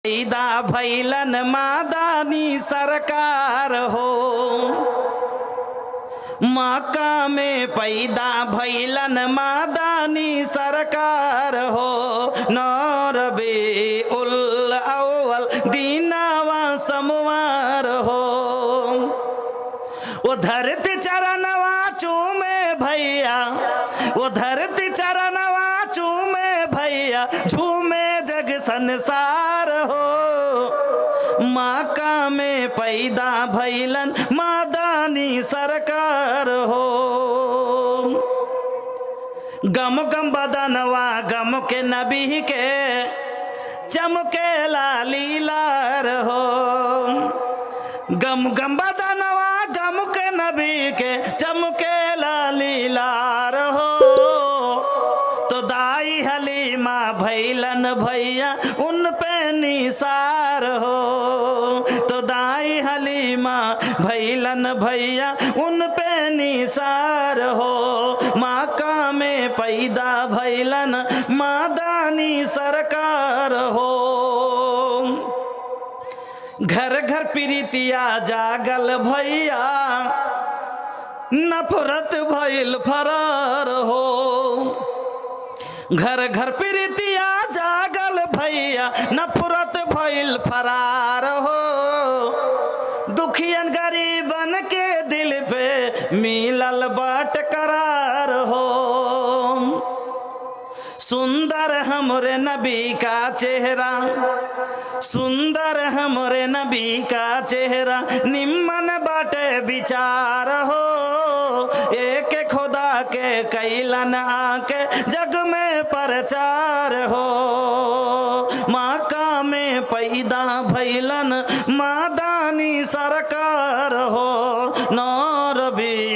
पैदा भैलन मादानी सरकार हो, मक्का में पैदा भैलन मादानी सरकार हो। रबीउल अव्वल दीनावा समवार हो, वो धरती चरणवा चूमे भैया, वो धरती चरणवा चूमे भैया, झूमे जग संसार हो। मक्का में पैदा भैलन मादानी सरकार हो। गम गम बदनवा गम के नबी के चमके लालीलार हो। गम गम बदनवा गम के नबी के चमके लालीलार हो। तो दाई हलीमा भैलन भैया उन पे निसार हो, तो दाई हलीमा भैलन भैया उन पे निसार हो। मक्का में पैदा भैलन मादानी सरकार हो। घर घर प्रीतिया जागल भैया, नफरत भइल फरार हो। घर घर प्रीतिया जागल भैया, नफरत भइल फरार हो। दुखियन गरीबन के दिल पे मिलल बाट करार हो। सुंदर हमरे नबी का चेहरा, सुंदर हमरे नबी का चेहरा, निम्मन बाटे विचार हो। एक खुदा के कैलन आके जग में प्रचार हो। मक्का में पैदा भैलन मादानी सरकार हो। रबी